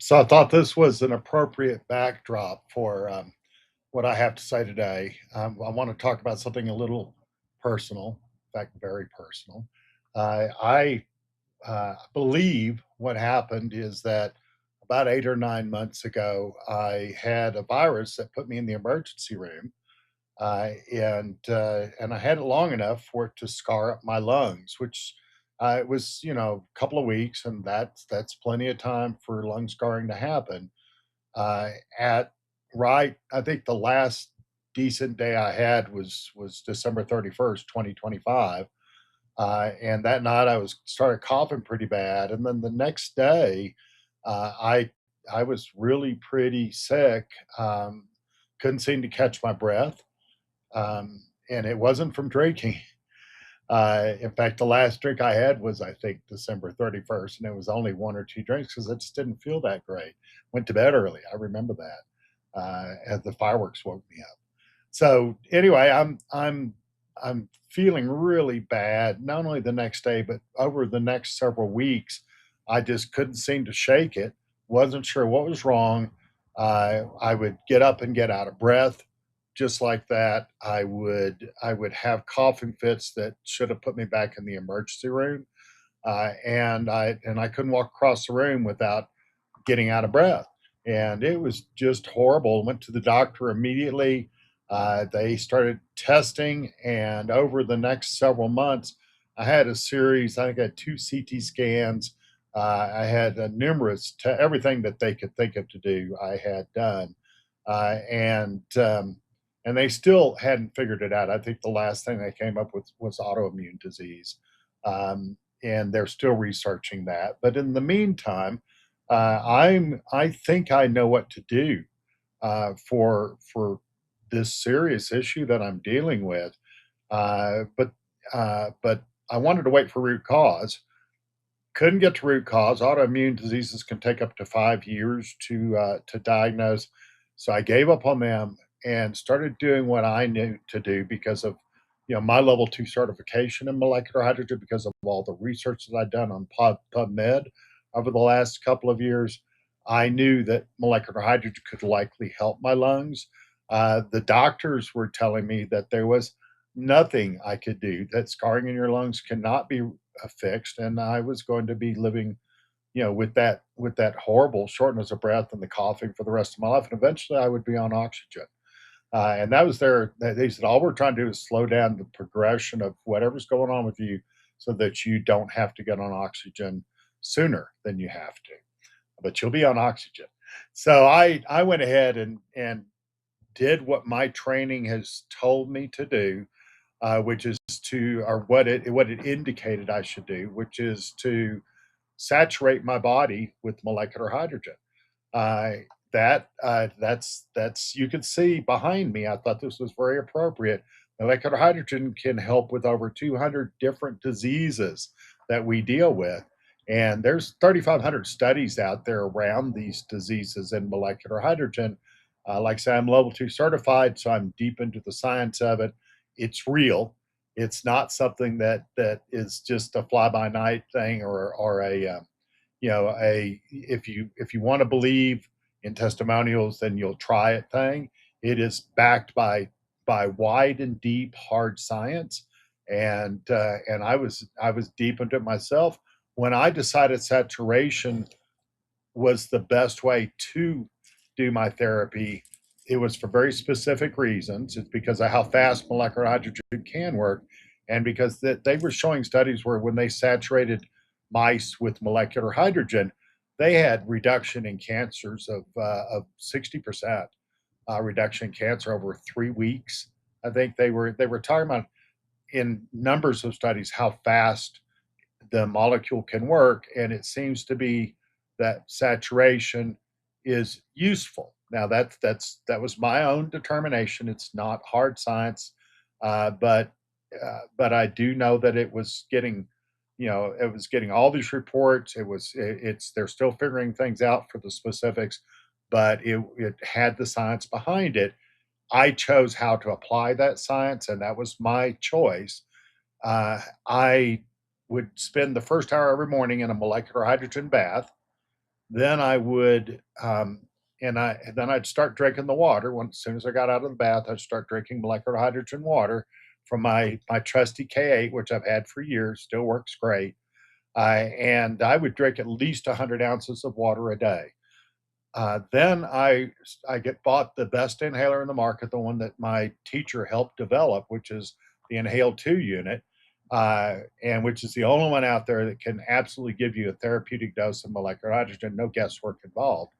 So I thought this was an appropriate backdrop for what I have to say today. I want to talk about something a little personal, in fact, very personal. I believe what happened is that about 8 or 9 months ago, I had a virus that put me in the emergency room, and I had it long enough for it to scar up my lungs, which it was a couple of weeks, and that's plenty of time for lung scarring to happen. At right, I think the last decent day I had was December 31st, 2025. And that night I was started coughing pretty bad. And then the next day, I was really pretty sick. Couldn't seem to catch my breath. And it wasn't from drinking. In fact, the last drink I had was, I think, December 31st, and it was only one or two drinks because I just didn't feel that great. Went to bed early. I remember that, as the fireworks woke me up. So anyway, I'm feeling really bad. Not only the next day, but over the next several weeks, I just couldn't seem to shake it. Wasn't sure what was wrong. I would get up and get out of breath just like that. I would have coughing fits that should have put me back in the emergency room, and I couldn't walk across the room without getting out of breath, and it was just horrible. Went to the doctor immediately. They started testing, and over the next several months, I had a series. I think I had two CT scans. I had numerous everything that they could think of to do. I had done, and they still hadn't figured it out. I think the last thing they came up with was autoimmune disease, and they're still researching that. But in the meantime, I think I know what to do for this serious issue that I'm dealing with. But I wanted to wait for root cause. Couldn't get to root cause. Autoimmune diseases can take up to 5 years to diagnose. So I gave up on them and started doing what I knew to do because of my level two certification in molecular hydrogen, because of all the research that I'd done on PubMed over the last couple of years. I knew that molecular hydrogen could likely help my lungs. The doctors were telling me that there was nothing I could do, that scarring in your lungs cannot be fixed, and I was going to be living, with that horrible shortness of breath and the coughing for the rest of my life, and eventually I would be on oxygen. And that was their. They said all we're trying to do is slow down the progression of whatever's going on with you, so that you don't have to get on oxygen sooner than you have to. But you'll be on oxygen. So I went ahead and did what my training has told me to do, which is to, or what it indicated I should do, which is to saturate my body with molecular hydrogen. Uh, that's you can see behind me. I thought this was very appropriate. Molecular hydrogen can help with over 200 different diseases that we deal with, and there's 3,500 studies out there around these diseases in molecular hydrogen. Like I say, I'm level two certified, so I'm deep into the science of it. It's real. It's not something that is just a fly by night thing, or a if you want to believe in testimonials, then you'll try it thing. It is backed by wide and deep hard science, and I was deep into it myself when I decided saturation was the best way to do my therapy. It was for very specific reasons. It's because of how fast molecular hydrogen can work, and because that they were showing studies where when they saturated mice with molecular hydrogen, they had reduction in cancers of 60%, reduction in cancer over 3 weeks. I think they were talking about in numbers of studies how fast the molecule can work, and it seems to be that saturation is useful. Now that was my own determination. It's not hard science, but I do know that it was getting all these reports. It's they're still figuring things out for the specifics, but it had the science behind it. I chose how to apply that science, and that was my choice. I would spend the first hour every morning in a molecular hydrogen bath. Then I would, and then I'd start drinking the water. As soon as I got out of the bath, I'd start drinking molecular hydrogen water from my trusty K8, which I've had for years, still works great. And I would drink at least 100 ounces of water a day. Then I get bought the best inhaler in the market, the one that my teacher helped develop, which is the Inhale 2 unit, and which is the only one out there that can absolutely give you a therapeutic dose of molecular hydrogen, no guesswork involved.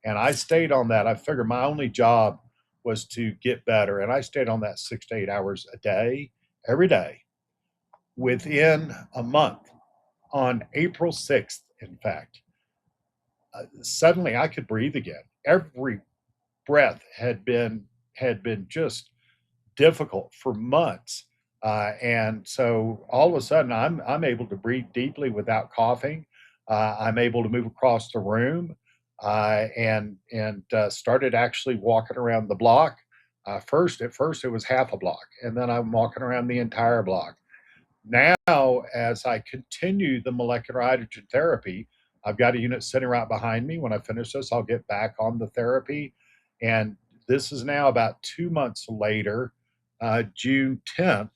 And I stayed on that. I figured my only job was to get better, and I stayed on that 6 to 8 hours a day, every day. Within a month, on April 6th, in fact, suddenly I could breathe again. Every breath had been just difficult for months, and so all of a sudden I'm able to breathe deeply without coughing. I'm able to move across the room, and started actually walking around the block. At first it was half a block, and then I'm walking around the entire block. Now, as I continue the molecular hydrogen therapy, I've got a unit sitting right behind me. When I finish this, I'll get back on the therapy. And this is now about 2 months later, June 10th,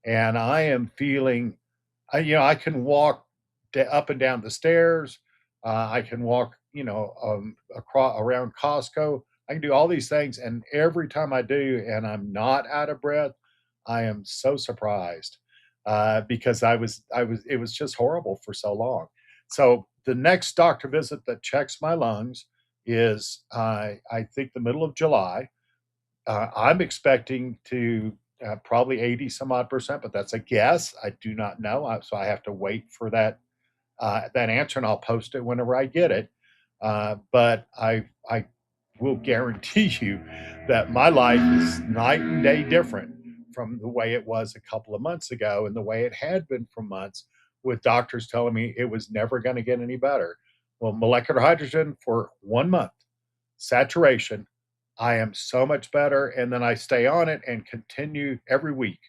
and I am feeling, I can walk up and down the stairs. I can walk, across around Costco. I can do all these things, and every time I do, and I'm not out of breath, I am so surprised because it was just horrible for so long. So the next doctor visit that checks my lungs is, I think, the middle of July. I'm expecting to probably 80 some odd percent, but that's a guess. I do not know. So I have to wait for that answer, and I'll post it whenever I get it. But I will guarantee you that my life is night and day different from the way it was a couple of months ago and the way it had been for months, with doctors telling me it was never going to get any better. Well, molecular hydrogen for 1 month, saturation, I am so much better. And then I stay on it and continue every week.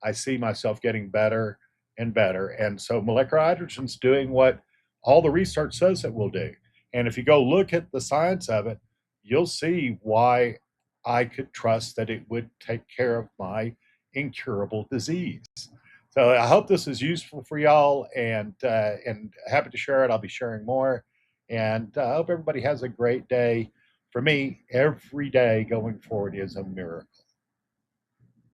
I see myself getting better and better. And so molecular hydrogen's doing what all the research says it will do. And if you go look at the science of it, you'll see why I could trust that it would take care of my incurable disease. So I hope this is useful for y'all, and happy to share it. I'll be sharing more, and I hope everybody has a great day. For me, every day going forward is a miracle.